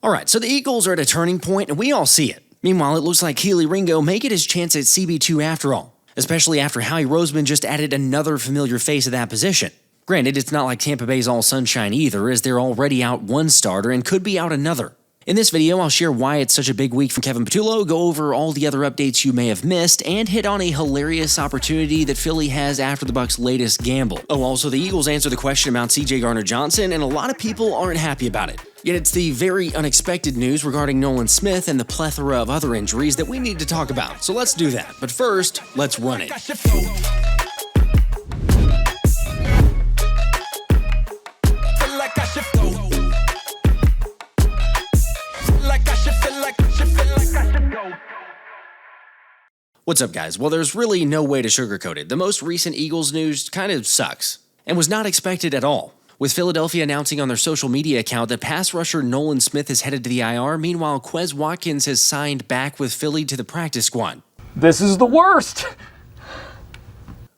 Alright, so the Eagles are at a turning point and we all see it. Meanwhile, it looks like Kelee Ringo may get his chance at CB2 after all, especially after Howie Roseman just added another familiar face at that position. Granted, it's not like Tampa Bay's all sunshine either, as they're already out one starter and could be out another. In this video, I'll share why it's such a big week for Kevin Patullo, go over all the other updates you may have missed, and hit on a hilarious opportunity that Philly has after the Bucs' latest gamble. Oh, also, the Eagles answer the question about CJ Johnson, and a lot of people aren't happy about it. Yet it's the very unexpected news regarding Nolan Smith and the plethora of other injuries that we need to talk about. So let's do that. But first, let's run it. What's up, guys? Well, there's really no way to sugarcoat it. The most recent Eagles news kind of sucks, and was not expected at all. With Philadelphia announcing on their social media account that pass rusher Nolan Smith is headed to the IR, meanwhile, Quez Watkins has signed back with Philly to the practice squad. This is the worst!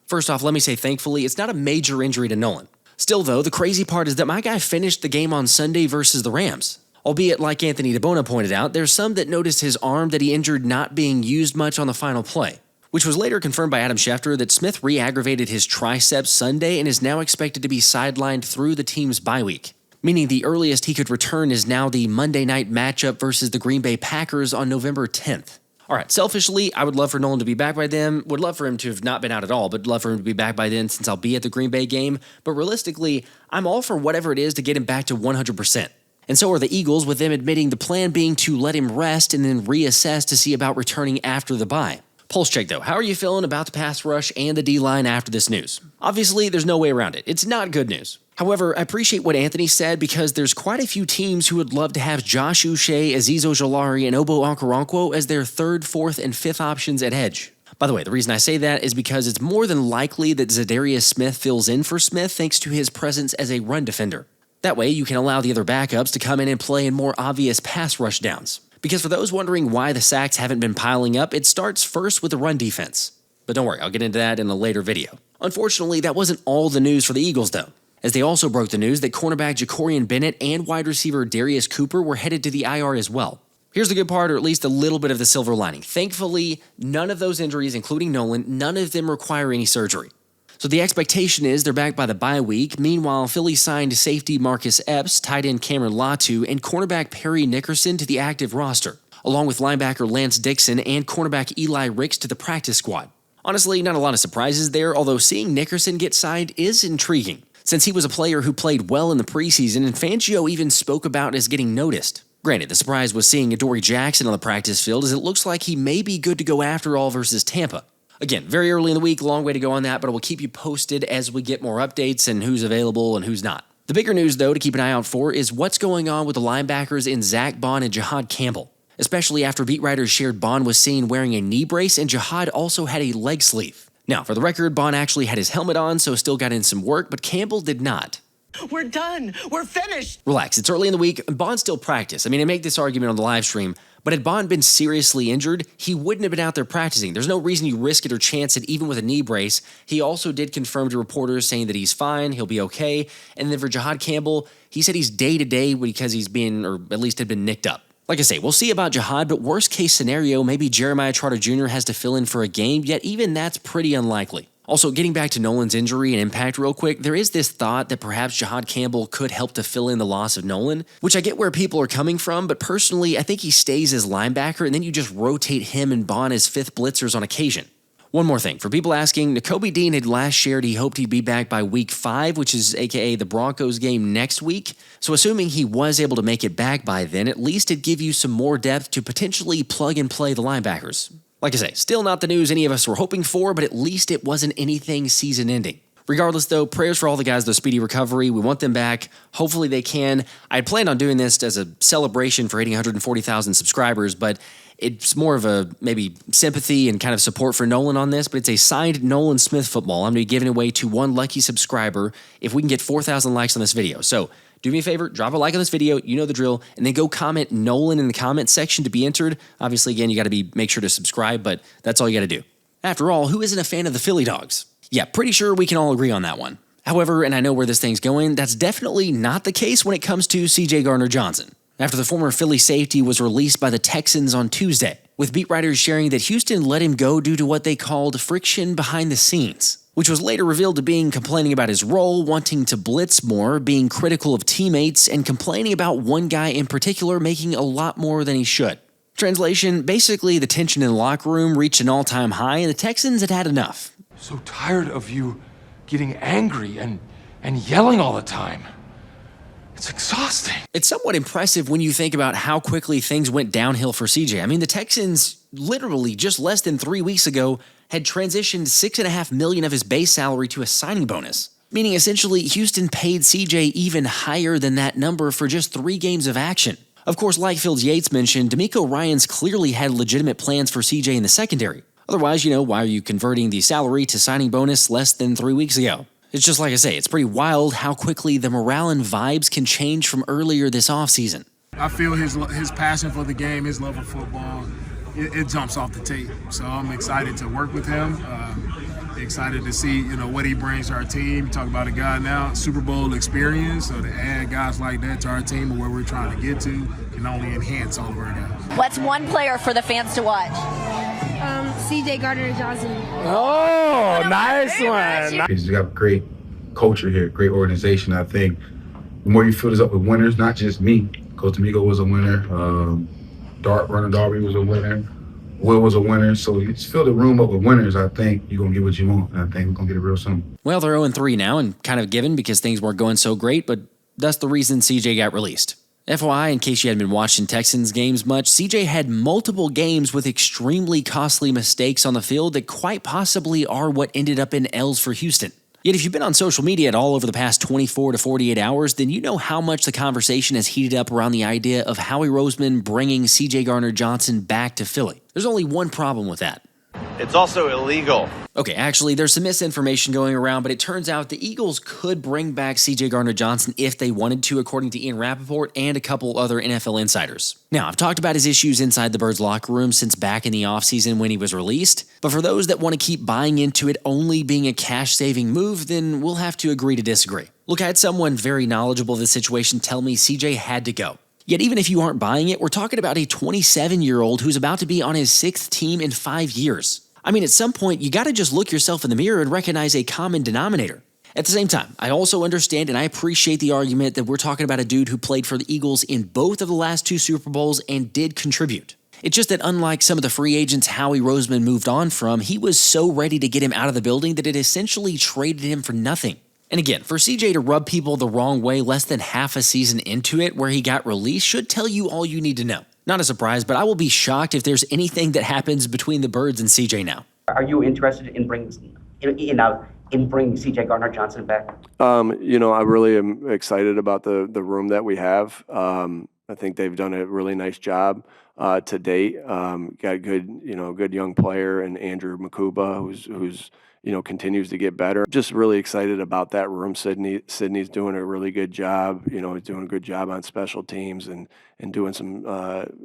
First off, let me say thankfully, it's not a major injury to Nolan. Still though, the crazy part is that my guy finished the game on Sunday versus the Rams. Albeit, like Anthony DeBona pointed out, there's some that noticed his arm that he injured not being used much on the final play, which was later confirmed by Adam Schefter that Smith re-aggravated his triceps Sunday and is now expected to be sidelined through the team's bye week, meaning the earliest he could return is now the Monday night matchup versus the Green Bay Packers on November 10th. Alright, selfishly, I would love for Nolan to be back by then, would love for him to have not been out at all, but love for him to be back by then since I'll be at the Green Bay game, but realistically, I'm all for whatever it is to get him back to 100%. And so are the Eagles, with them admitting the plan being to let him rest and then reassess to see about returning after the bye. Pulse check though, how are you feeling about the pass rush and the D-line after this news? Obviously, there's no way around it. It's not good news. However, I appreciate what Anthony said because there's quite a few teams who would love to have Josh Uche, Azeez Ojulari, and Obo Okoronkwo as their third, fourth, and fifth options at edge. By the way, the reason I say that is because it's more than likely that Darius Smith fills in for Smith thanks to his presence as a run defender. That way, you can allow the other backups to come in and play in more obvious pass rush downs. Because for those wondering why the sacks haven't been piling up, it starts first with the run defense. But don't worry, I'll get into that in a later video. Unfortunately, that wasn't all the news for the Eagles though, as they also broke the news that cornerback Jakorian Bennett and wide receiver Darius Cooper were headed to the IR as well. Here's the good part, or at least a little bit of the silver lining. Thankfully, none of those injuries, including Nolan, none of them require any surgery. So the expectation is they're back by the bye week. Meanwhile, Philly signed safety Marcus Epps, tight end Cameron Latu, and cornerback Perry Nickerson to the active roster, along with linebacker Lance Dixon and cornerback Eli Ricks to the practice squad. Honestly, not a lot of surprises there, although seeing Nickerson get signed is intriguing, since he was a player who played well in the preseason and Fangio even spoke about as getting noticed. Granted, the surprise was seeing Adoree Jackson on the practice field, as it looks like he may be good to go after all versus Tampa. Again, very early in the week, long way to go on that, but I will keep you posted as we get more updates and who's available and who's not. The bigger news, though, to keep an eye out for is what's going on with the linebackers in Zack, Baun, and Jihaad Campbell, especially after beat writers shared Baun was seen wearing a knee brace and Jihaad also had a leg sleeve. Now, for the record, Baun actually had his helmet on, so still got in some work, but Campbell did not. We're done. We're finished. Relax, it's early in the week, and Baun still practiced. I make this argument on the live stream, but had Baun been seriously injured, he wouldn't have been out there practicing. There's no reason you risk it or chance it even with a knee brace. He also did confirm to reporters saying that he's fine, he'll be okay. And then for Jihaad Campbell, he said he's day-to-day because he's been, or at least had been nicked up. Like I say, we'll see about Jihaad, but worst case scenario, maybe Jeremiah Trotter Jr. has to fill in for a game, yet even that's pretty unlikely. Also, getting back to Nolan's injury and impact real quick, there is this thought that perhaps Jihaad Campbell could help to fill in the loss of Nolan, which I get where people are coming from, but personally, I think he stays as linebacker and then you just rotate him and Baun as fifth blitzers on occasion. One more thing, for people asking, Nakobe Dean had last shared he hoped he'd be back by week 5, which is aka the Broncos game next week, so assuming he was able to make it back by then, at least it'd give you some more depth to potentially plug and play the linebackers. Like I say, still not the news any of us were hoping for, but at least it wasn't anything season-ending. Regardless, though, prayers for all the guys, their speedy recovery. We want them back. Hopefully they can. I had planned on doing this as a celebration for hitting 140,000 subscribers, but it's more of a maybe sympathy and kind of support for Nolan on this, but it's a signed Nolan Smith football. I'm going to be giving away to one lucky subscriber if we can get 4,000 likes on this video. So do me a favor, drop a like on this video, you know the drill, and then go comment Nolan in the comment section to be entered. Obviously, again, you got to make sure to subscribe, but that's all you got to do. After all, who isn't a fan of the Philly Dogs? Yeah, pretty sure we can all agree on that one. However, and I know where this thing's going, that's definitely not the case when it comes to CJ Johnson. after the former Philly safety was released by the Texans on Tuesday, with beat writers sharing that Houston let him go due to what they called friction behind the scenes, which was later revealed to being complaining about his role, wanting to blitz more, being critical of teammates, and complaining about one guy in particular making a lot more than he should. Translation, basically the tension in the locker room reached an all-time high and the Texans had had enough. So tired of you getting angry and yelling all the time. It's exhausting. It's somewhat impressive when you think about how quickly things went downhill for CJ. I mean, the Texans literally just less than 3 weeks ago had transitioned $6.5 million of his base salary to a signing bonus, meaning essentially Houston paid CJ even higher than that number for just 3 games of action. Of course, like Fields Yates mentioned, DeMeco Ryans clearly had legitimate plans for CJ in the secondary. Otherwise, why are you converting the salary to signing bonus less than 3 weeks ago? It's just like I say, it's pretty wild how quickly the morale and vibes can change from earlier this offseason. I feel his passion for the game, his love of football, it jumps off the tape. So I'm excited to work with him. Excited to see what he brings to our team. Talk about a guy now, Super Bowl experience. So to add guys like that to our team and where we're trying to get to can only enhance all of our guys. What's one player for the fans to watch? CJ Gardner-Johnson. Oh, nice one. He's got a great culture here, great organization. I think the more you fill this up with winners, not just me. Coach DeMeco was a winner. Darby was a winner. Will was a winner. So you just fill the room up with winners. I think you're going to get what you want. And I think we're going to get it real soon. Well, they're 0-3 now and kind of given because things weren't going so great, but that's the reason CJ got released. FYI, in case you hadn't been watching Texans games much, CJ had multiple games with extremely costly mistakes on the field that quite possibly are what ended up in L's for Houston. Yet if you've been on social media at all over the past 24 to 48 hours, then you know how much the conversation has heated up around the idea of Howie Roseman bringing CJ Gardner-Johnson back to Philly. There's only one problem with that. It's also illegal. Okay, actually, there's some misinformation going around, but it turns out the Eagles could bring back CJ Gardner-Johnson if they wanted to, according to Ian Rappaport and a couple other NFL insiders. Now, I've talked about his issues inside the Birds locker room since back in the offseason when he was released, but for those that want to keep buying into it only being a cash-saving move, then we'll have to agree to disagree. Look, I had someone very knowledgeable of the situation tell me CJ had to go. Yet even if you aren't buying it, we're talking about a 27-year-old who's about to be on his 6th team in 5 years. I mean, at some point, you got to just look yourself in the mirror and recognize a common denominator. At the same time, I also understand and I appreciate the argument that we're talking about a dude who played for the Eagles in both of the last 2 Super Bowls and did contribute. It's just that unlike some of the free agents Howie Roseman moved on from, he was so ready to get him out of the building that it essentially traded him for nothing. And again, for CJ to rub people the wrong way less than half a season into it where he got released should tell you all you need to know. Not a surprise, but I will be shocked if there's anything that happens between the Birds and CJ now. Are you interested in bringing CJ Gardner-Johnson back? I really am excited about the room that we have. I think they've done a really nice job to date. Got a good young player in Andrew Makuba, who's continues to get better. Just really excited about that room. Sydney's doing a really good job. He's doing a good job on special teams and doing some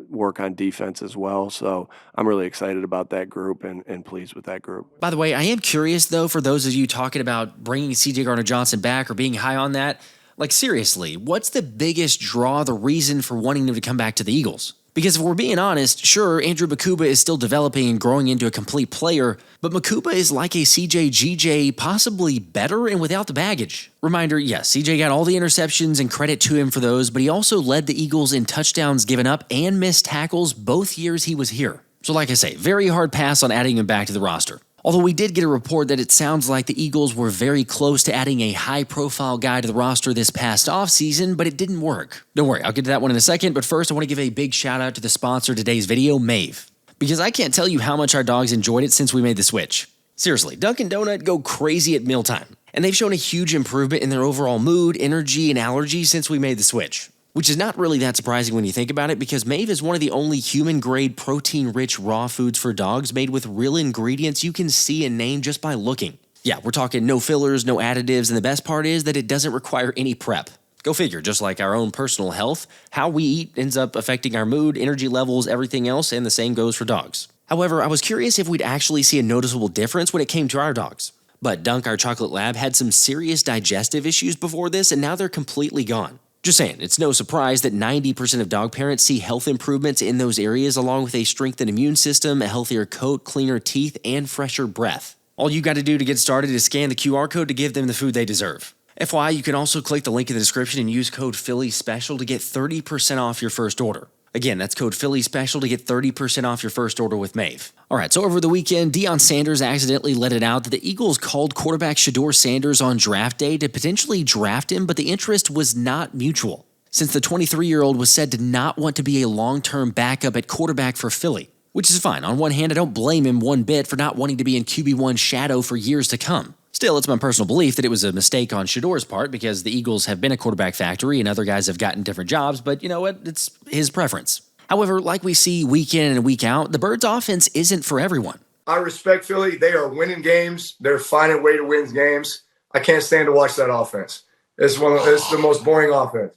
work on defense as well. So I'm really excited about that group and pleased with that group. By the way, I am curious, though, for those of you talking about bringing CJ Gardner-Johnson back or being high on that, like seriously, what's the biggest draw, the reason for wanting him to come back to the Eagles? Because if we're being honest, sure, Andrew Makuba is still developing and growing into a complete player, but Makuba is like a CJGJ, possibly better and without the baggage. Reminder, yes, CJ got all the interceptions and credit to him for those, but he also led the Eagles in touchdowns given up and missed tackles both years he was here. So like I say, very hard pass on adding him back to the roster. Although we did get a report that it sounds like the Eagles were very close to adding a high-profile guy to the roster this past offseason, but it didn't work. Don't worry, I'll get to that one in a second, but first I want to give a big shout-out to the sponsor of today's video, Mave. Because I can't tell you how much our dogs enjoyed it since we made the switch. Seriously, Dunkin' Donut go crazy at mealtime, and they've shown a huge improvement in their overall mood, energy, and allergies since we made the switch. Which is not really that surprising when you think about it, because Mave is one of the only human-grade, protein-rich raw foods for dogs made with real ingredients you can see and name just by looking. Yeah, we're talking no fillers, no additives, and the best part is that it doesn't require any prep. Go figure, just like our own personal health, how we eat ends up affecting our mood, energy levels, everything else, and the same goes for dogs. However, I was curious if we'd actually see a noticeable difference when it came to our dogs. But Dunk, our chocolate lab, had some serious digestive issues before this, and now they're completely gone. Just saying, it's no surprise that 90% of dog parents see health improvements in those areas, along with a strengthened immune system, a healthier coat, cleaner teeth, and fresher breath. All you got to do to get started is scan the QR code to give them the food they deserve. FYI, you can also click the link in the description and use code PHILLYSPECIAL to get 30% off your first order. Again, that's code PHILLYSPECIAL to get 30% off your first order with Maeve. All right, so over the weekend, Deion Sanders accidentally let it out that the Eagles called quarterback Shedeur Sanders on draft day to potentially draft him, but the interest was not mutual, since the 23-year-old was said to not want to be a long-term backup at quarterback for Philly, which is fine. On one hand, I don't blame him one bit for not wanting to be in QB1 shadow for years to come. Still, it's my personal belief that it was a mistake on Shedeur's part because the Eagles have been a quarterback factory and other guys have gotten different jobs, but you know what? It's his preference. However, like we see week in and week out, the Birds' offense isn't for everyone. I respect Philly. They are winning games. They're finding a way to win games. I can't stand to watch that offense. It's the most boring offense.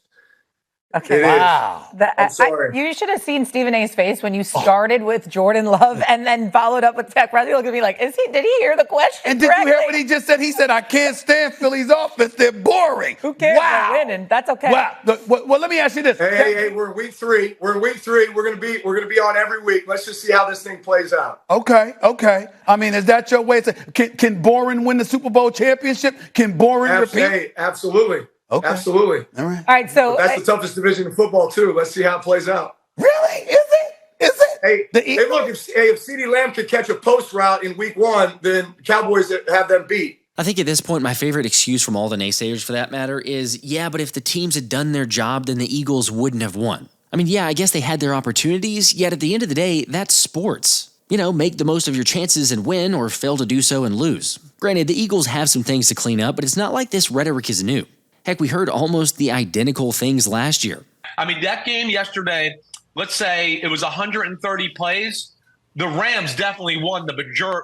Okay. Wow. I'm sorry. You should have seen Stephen A's face when you started with Jordan Love and then followed up with Zach. He looked at me like, did he hear the question? And did you hear what he just said? He said, I can't stand Philly's offense. They're boring. Who cares? Wow. They're winning. That's okay. Wow. Well, let me ask you this. Hey, we're in week 3. We're in week 3. We're gonna be on every week. Let's just see how this thing plays out. Okay. I mean, is that your way to say, can Boren win the Super Bowl championship? Can Boren repeat? Hey, absolutely. Okay. Absolutely. All right. All right. So but that's the toughest division in football too. Let's see how it plays out. Really? Is it? Hey, look, if CeeDee Lamb could catch a post route in week 1, then Cowboys have them beat. I think at this point, my favorite excuse from all the naysayers for that matter is, yeah, but if the teams had done their job, then the Eagles wouldn't have won. I mean, yeah, I guess they had their opportunities, yet at the end of the day, that's sports. You know, make the most of your chances and win, or fail to do so and lose. Granted, the Eagles have some things to clean up, but it's not like this rhetoric is new. Heck, we heard almost the identical things last year. I mean, that game yesterday, let's say it was 130 plays. The Rams definitely won the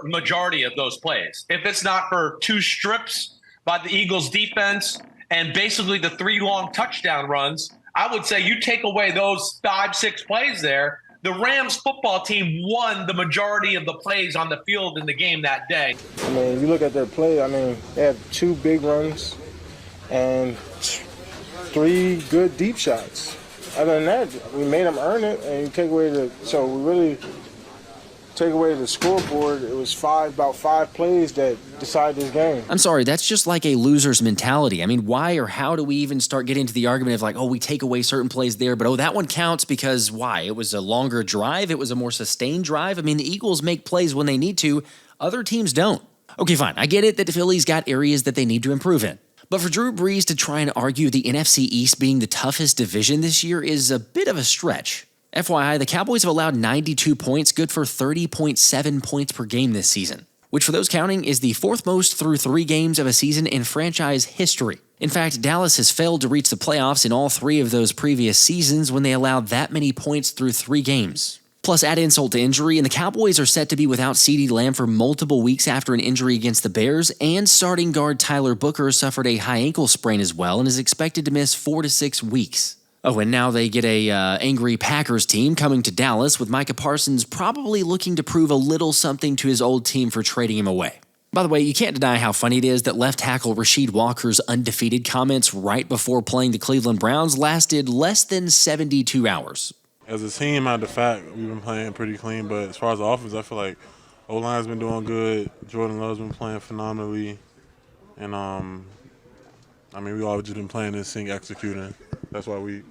majority of those plays. If it's not for 2 strips by the Eagles defense and basically the 3 long touchdown runs, I would say you take away those 5-6 plays there, the Rams football team won the majority of the plays on the field in the game that day. I mean, if you look at their play, I mean, they have 2 big runs and 3 good deep shots. Other than that, we made them earn it, and you take away we really take away the scoreboard. It was about 5 plays that decided this game. I'm sorry, that's just like a loser's mentality. I mean, why or how do we even start getting into the argument of like, we take away certain plays there, but that one counts because why? It was a longer drive. It was a more sustained drive. I mean, the Eagles make plays when they need to. Other teams don't. Okay, fine. I get it that the Phillies got areas that they need to improve in. But for Drew Brees to try and argue the NFC East being the toughest division this year is a bit of a stretch. FYI, the Cowboys have allowed 92 points, good for 30.7 points per game this season, which for those counting is the 4th most through 3 games of a season in franchise history. In fact, Dallas has failed to reach the playoffs in all 3 of those previous seasons when they allowed that many points through 3 games. Plus, add insult to injury, and the Cowboys are set to be without CeeDee Lamb for multiple weeks after an injury against the Bears, and starting guard Tyler Booker suffered a high ankle sprain as well and is expected to miss 4 to 6 weeks. Oh, and now they get a angry Packers team coming to Dallas with Micah Parsons probably looking to prove a little something to his old team for trading him away. By the way, you can't deny how funny it is that left tackle Rasheed Walker's undefeated comments right before playing the Cleveland Browns lasted less than 72 hours. As a team, out of the fact, we've been playing pretty clean, but as far as the offense, I feel like O-line's been doing good. Jordan Love's been playing phenomenally. And, we all just been playing this thing, executing. That's why we're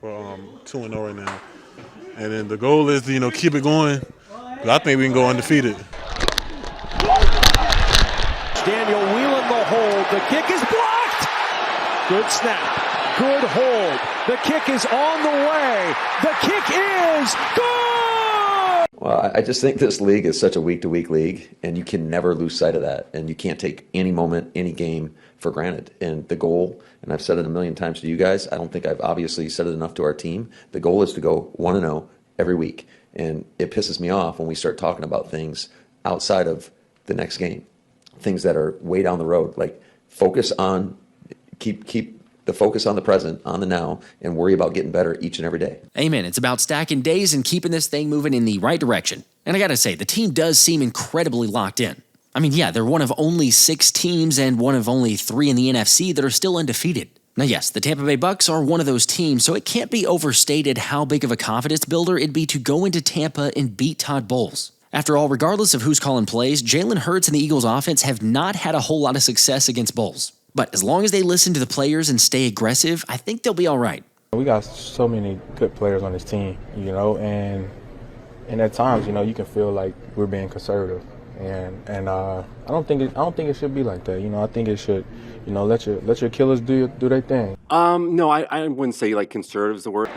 2-0 right now. And then the goal is to, keep it going. But I think we can go undefeated. Daniel Whelan the hold. The kick is blocked. Good snap. Good hold. The kick is on the way. The kick is good! Well, I just think this league is such a week-to-week league, and you can never lose sight of that. And you can't take any moment, any game for granted. And the goal, and I've said it a million times to you guys, I don't think I've obviously said it enough to our team, the goal is to go 1-0 every week. And it pisses me off when we start talking about things outside of the next game, things that are way down the road. Like, focus on, keep the focus on the present, on the now, and worry about getting better each and every day. Amen. It's about stacking days and keeping this thing moving in the right direction. And I gotta say, the team does seem incredibly locked in. I mean, yeah, they're one of only 6 teams and one of only 3 in the NFC that are still undefeated. Now yes, the Tampa Bay Bucs are one of those teams, so it can't be overstated how big of a confidence builder it'd be to go into Tampa and beat Todd Bowles. After all, regardless of who's calling plays, Jalen Hurts and the Eagles offense have not had a whole lot of success against Bowles. But as long as they listen to the players and stay aggressive, I think they'll be all right. We got so many good players on this team, and at times, you can feel like we're being conservative, and I don't think it should be like that. I think it should, let your killers do their thing. No, I wouldn't say like conservative is the word.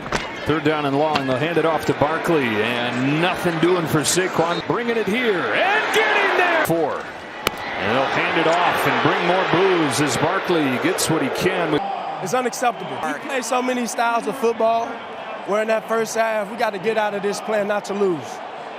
Third down and long. They'll hand it off to Barkley, and nothing doing for Saquon. Bringing it here and getting there. 4. And they'll hand it off and bring more boos as Barkley gets what he can. It's unacceptable. We play so many styles of football where in that first half, we got to get out of this playing not to lose.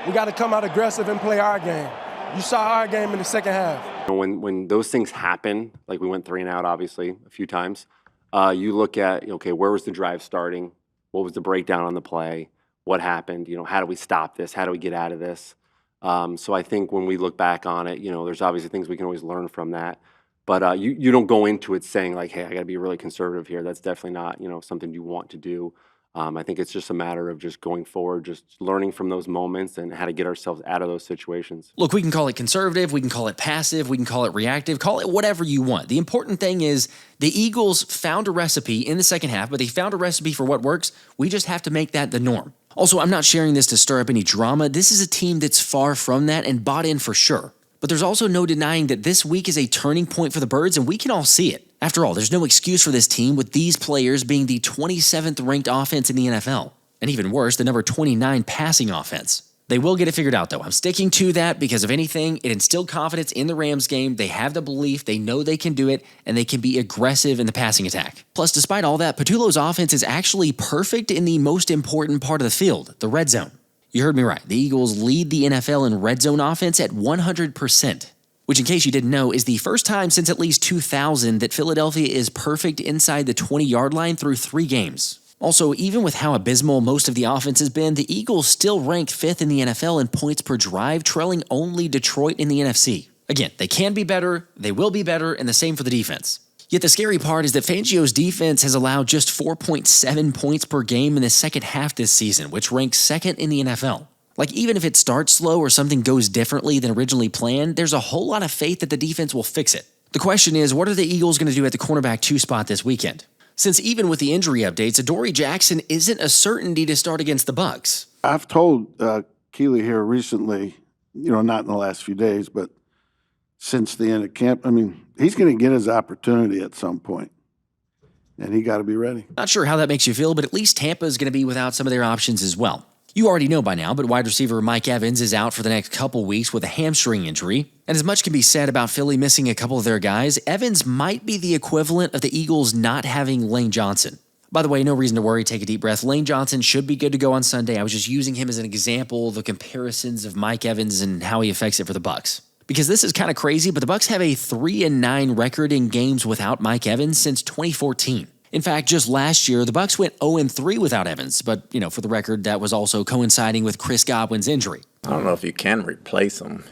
We got to come out aggressive and play our game. You saw our game in the second half. When those things happen, like we went 3 and out, obviously, a few times, you look at, okay, where was the drive starting? What was the breakdown on the play? What happened? How do we stop this? How do we get out of this? So I think when we look back on it, there's obviously things we can always learn from that. But you don't go into it saying like, hey, I got to be really conservative here. That's definitely not, something you want to do. I think it's just a matter of just going forward, just learning from those moments and how to get ourselves out of those situations. Look, we can call it conservative, we can call it passive, we can call it reactive, call it whatever you want. The important thing is the Eagles found a recipe in the second half, but they found a recipe for what works. We just have to make that the norm. Also, I'm not sharing this to stir up any drama. This is a team that's far from that and bought in for sure. But there's also no denying that this week is a turning point for the Birds, and we can all see it. After all, there's no excuse for this team with these players being the 27th ranked offense in the NFL. And even worse, the number 29 passing offense. They will get it figured out, though. I'm sticking to that because, if anything, it instilled confidence in the Rams game. They have the belief, they know they can do it, and they can be aggressive in the passing attack. Plus, despite all that, Patullo's offense is actually perfect in the most important part of the field, the red zone. You heard me right. The Eagles lead the NFL in red zone offense at 100%, which, in case you didn't know, is the first time since at least 2000 that Philadelphia is perfect inside the 20-yard line through 3 games. Also, even with how abysmal most of the offense has been, the Eagles still rank 5th in the NFL in points per drive, trailing only Detroit in the NFC. Again, they can be better, they will be better, and the same for the defense. Yet the scary part is that Fangio's defense has allowed just 4.7 points per game in the second half this season, which ranks 2nd in the NFL. Like, even if it starts slow or something goes differently than originally planned, there's a whole lot of faith that the defense will fix it. The question is, what are the Eagles going to do at the cornerback 2 spot this weekend? Since even with the injury updates, Adoree Jackson isn't a certainty to start against the Bucs. I've told Kelee here recently, not in the last few days, but since the end of camp, he's going to get his opportunity at some point, and he got to be ready. Not sure how that makes you feel, but at least Tampa is going to be without some of their options as well. You already know by now, but wide receiver Mike Evans is out for the next couple weeks with a hamstring injury. And as much can be said about Philly missing a couple of their guys, Evans might be the equivalent of the Eagles not having Lane Johnson. By the way, no reason to worry, take a deep breath. Lane Johnson should be good to go on Sunday. I was just using him as an example of the comparisons of Mike Evans and how he affects it for the Bucs. Because this is kind of crazy, but the Bucs have a 3-9 record in games without Mike Evans since 2014. In fact, just last year, the Bucs went 0-3 without Evans, but, for the record, that was also coinciding with Chris Godwin's injury. I don't know if you can replace him.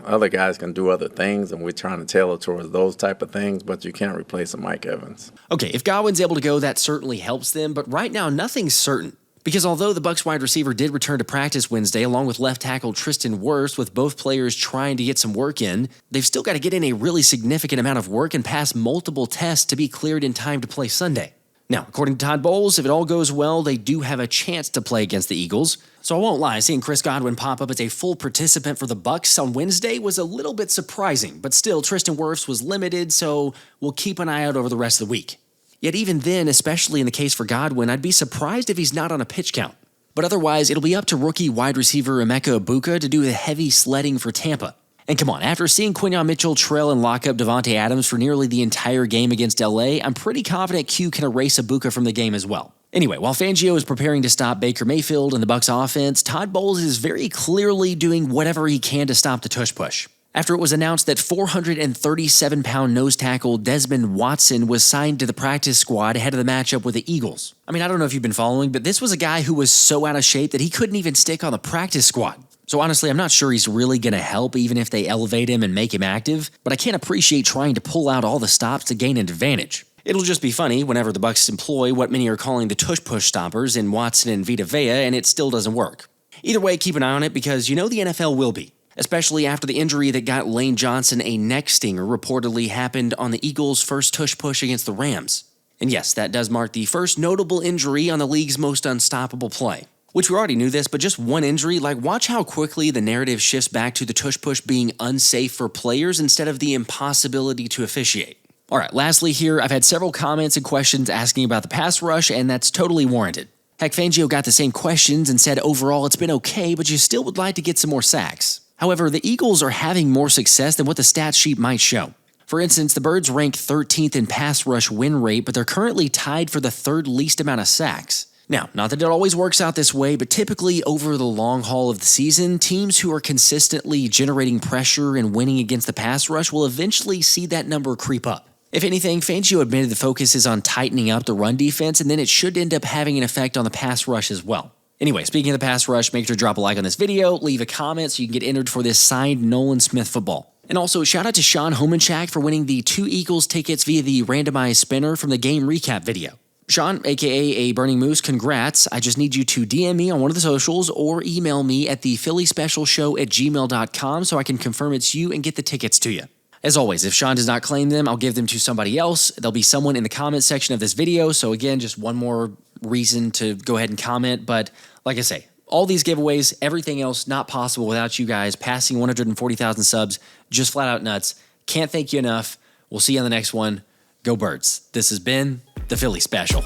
Other guys can do other things, and we're trying to tailor towards those type of things, but you can't replace a Mike Evans. Okay, if Godwin's able to go, that certainly helps them, but right now, nothing's certain. Because although the Bucs wide receiver did return to practice Wednesday, along with left tackle Tristan Wirfs, with both players trying to get some work in, they've still got to get in a really significant amount of work and pass multiple tests to be cleared in time to play Sunday. Now, according to Todd Bowles, if it all goes well, they do have a chance to play against the Eagles. So I won't lie, seeing Chris Godwin pop up as a full participant for the Bucs on Wednesday was a little bit surprising, but still, Tristan Wirfs was limited, so we'll keep an eye out over the rest of the week. Yet even then, especially in the case for Godwin, I'd be surprised if he's not on a pitch count. But otherwise, it'll be up to rookie wide receiver Emeka Egbuka to do the heavy sledding for Tampa. And come on, after seeing Quinyon Mitchell trail and lock up Davante Adams for nearly the entire game against LA, I'm pretty confident Q can erase Egbuka from the game as well. Anyway, while Fangio is preparing to stop Baker Mayfield and the Bucs offense, Todd Bowles is very clearly doing whatever he can to stop the tush push. After it was announced that 437-pound nose tackle Desmond Watson was signed to the practice squad ahead of the matchup with the Eagles. I don't know if you've been following, but this was a guy who was so out of shape that he couldn't even stick on the practice squad. So honestly, I'm not sure he's really going to help even if they elevate him and make him active, but I can't appreciate trying to pull out all the stops to gain an advantage. It'll just be funny whenever the Bucs employ what many are calling the Tush Push stoppers in Watson and Vita Vea, and it still doesn't work. Either way, keep an eye on it because you know the NFL will be, especially after the injury that got Lane Johnson a neck stinger reportedly happened on the Eagles' first Tush Push against the Rams. And yes, that does mark the first notable injury on the league's most unstoppable play. Which we already knew this, but just one injury, watch how quickly the narrative shifts back to the Tush Push being unsafe for players instead of the impossibility to officiate. Alright, lastly here, I've had several comments and questions asking about the pass rush, and that's totally warranted. Heck, Fangio got the same questions and said overall it's been okay, but you still would like to get some more sacks. However, the Eagles are having more success than what the stat sheet might show. For instance, the Birds rank 13th in pass rush win rate, but they're currently tied for the third least amount of sacks. Now, not that it always works out this way, but typically over the long haul of the season, teams who are consistently generating pressure and winning against the pass rush will eventually see that number creep up. If anything, Fangio admitted the focus is on tightening up the run defense, and then it should end up having an effect on the pass rush as well. Anyway, speaking of the pass rush, make sure to drop a like on this video, leave a comment so you can get entered for this signed Nolan Smith football. And also, shout out to Sean Homenchak for winning the 2 Eagles tickets via the randomized spinner from the game recap video. Sean, aka A Burning Moose, congrats. I just need you to DM me on one of the socials or email me at the phillyspecialshow@gmail.com so I can confirm it's you and get the tickets to you. As always, if Sean does not claim them, I'll give them to somebody else. There'll be someone in the comment section of this video, so again, just one more reason to go ahead and comment. But like I say, all these giveaways, everything else, not possible without you guys passing 140,000 subs. Just flat out nuts. Can't thank you enough. We'll see you on the next one. Go Birds. This has been the Philly Special.